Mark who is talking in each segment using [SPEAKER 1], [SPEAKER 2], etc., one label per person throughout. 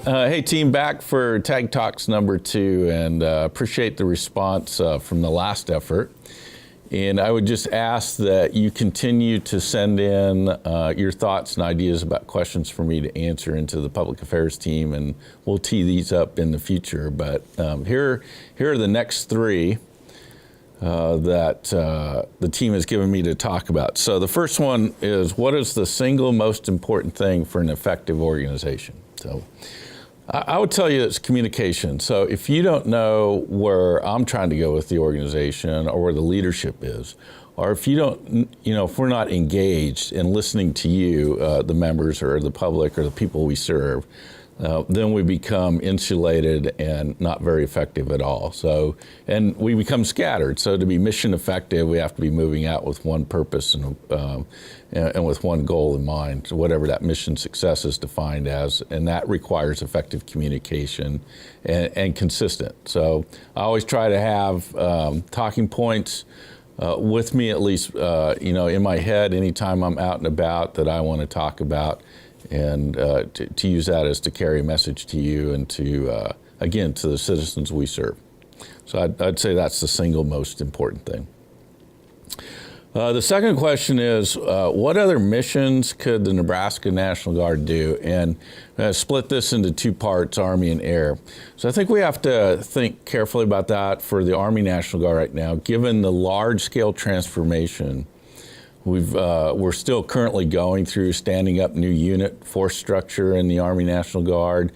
[SPEAKER 1] Hey team, back for Tag Talks number 2, and appreciate the response from the last effort. And I would just ask that you continue to send in your thoughts and ideas about questions for me to answer into the public affairs team, and we'll tee these up in the future. But here are the next 3 that the team has given me to talk about. So the first one is, what is the single most important thing for an effective organization? So I would tell you it's communication. So if you don't know where I'm trying to go with the organization or where the leadership is, or if you don't, if we're not engaged in listening to you, the members or the public or the people we serve, then we become insulated and not very effective at all. So, and we become scattered. So to be mission effective, we have to be moving out with one purpose and with one goal in mind, whatever that mission success is defined as, and that requires effective communication and consistent. So I always try to have talking points with me, at least, in my head anytime I'm out and about that I want to talk about, and to use that as to carry a message to you and to, again, to the citizens we serve. So I'd say that's the single most important thing. The second question is, what other missions could the Nebraska National Guard do? And split this into 2 parts, Army and Air. So I think we have to think carefully about that for the Army National Guard right now, given the large-scale transformation we're still currently going through, standing up new unit force structure in the Army National Guard,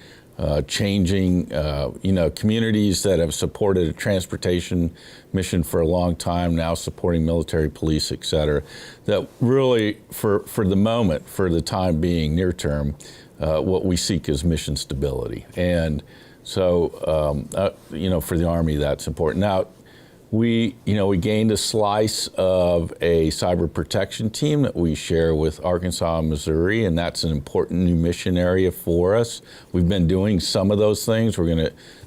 [SPEAKER 1] changing, communities that have supported a transportation mission for a long time, now supporting military, police, et cetera, that really, for the moment, for the time being, near term, what we seek is mission stability. And so, for the Army, that's important. Now, we gained a slice of a cyber protection team that we share with Arkansas and Missouri, and that's an important new mission area for us. We've been doing some of those things.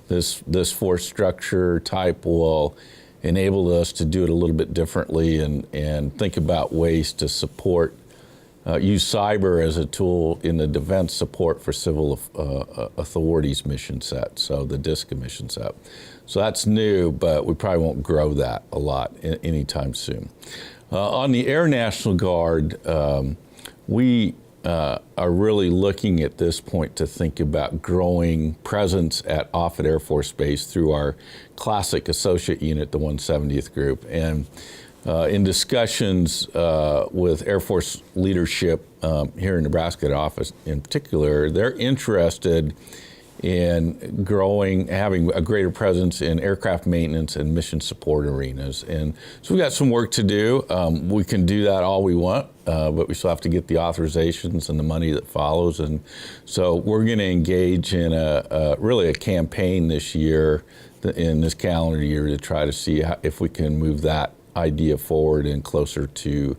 [SPEAKER 1] This force structure type will enable us to do it a little bit differently and think about ways to support, use cyber as a tool in the defense support for civil authorities mission set, so the DISCA mission set. So that's new, but we probably won't grow that a lot anytime soon. On the Air National Guard, we are really looking at this point to think about growing presence at Offutt Air Force Base through our classic associate unit, the 170th Group. And in discussions with Air Force leadership here in Nebraska at Offutt in particular, they're interested in growing, having a greater presence in aircraft maintenance and mission support arenas. And so we've got some work to do. We can do that all we want, but we still have to get the authorizations and the money that follows. And so we're going to engage in really a campaign this year, in this calendar year, to try to see if we can move that idea forward and closer to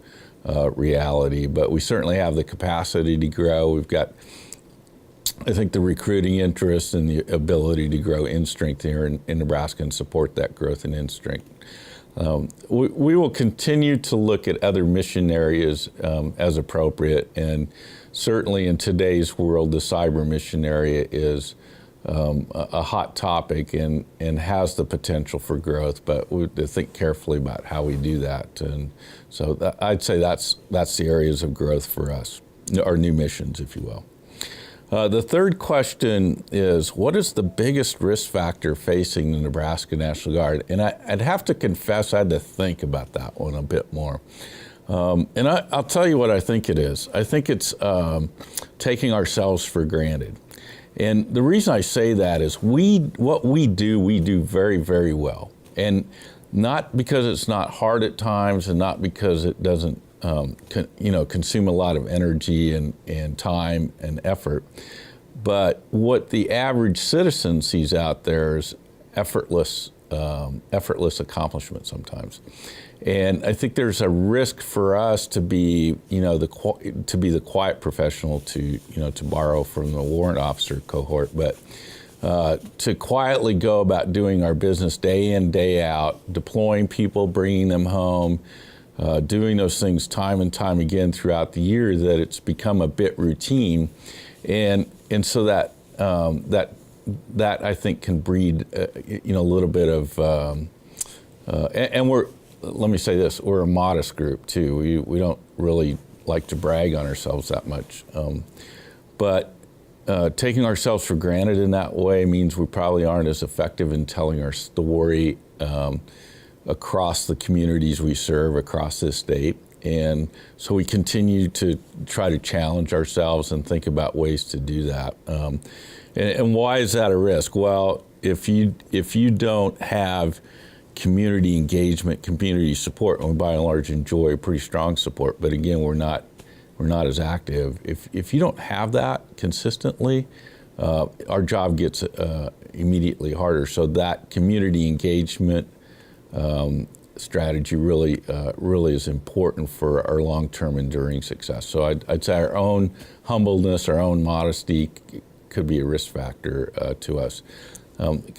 [SPEAKER 1] reality. But we certainly have the capacity to grow. We've got, I think, the recruiting interest and the ability to grow in strength here in Nebraska and support that growth in strength. We will continue to look at other mission areas as appropriate, and certainly in today's world, the cyber mission area is a hot topic and has the potential for growth, but we have to think carefully about how we do that. And so I'd say that's the areas of growth for us, or new missions, if you will. The third question is, what is the biggest risk factor facing the Nebraska National Guard? And I'd have to confess I had to think about that one a bit more. And I'll tell you what I think it is. I think it's taking ourselves for granted. And the reason I say that is what we do very, very well. And not because it's not hard at times, and not because it doesn't consume a lot of energy and time and effort. But what the average citizen sees out there is effortless accomplishment sometimes. And I think there's a risk for us to be, the quiet professional, to borrow from the warrant officer cohort, but to quietly go about doing our business day in, day out, deploying people, bringing them home, doing those things time and time again throughout the year, that it's become a bit routine. And so that that I think can breed, a little bit of, and let me say this, we're a modest group too. We don't really like to brag on ourselves that much. But taking ourselves for granted in that way means we probably aren't as effective in telling our story across the communities we serve across this state. And so we continue to try to challenge ourselves and think about ways to do that. And why is that a risk? Well, if you don't have community engagement, community support, and we by and large enjoy pretty strong support, but again, we're not as active. If you don't have that consistently, our job gets immediately harder. So that community engagement strategy really is important for our long-term enduring success. So I'd say our own humbleness, our own modesty could be a risk factor to us.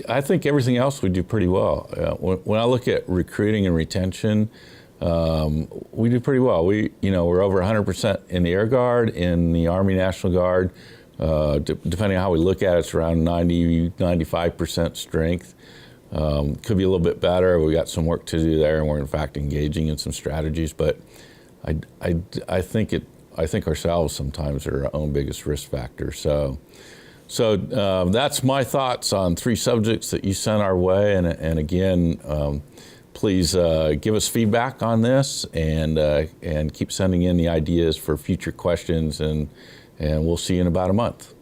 [SPEAKER 1] I think everything else we do pretty well. When I look at recruiting and retention, we do pretty well. We're over 100% in the Air Guard, in the Army National Guard. Depending on how we look at it, it's around 95% strength. Could be a little bit better. We got some work to do there, and we're in fact engaging in some strategies. But I think ourselves sometimes are our own biggest risk factor. So that's my thoughts on 3 subjects that you sent our way. And again, please give us feedback on this and keep sending in the ideas for future questions. And we'll see you in about a month.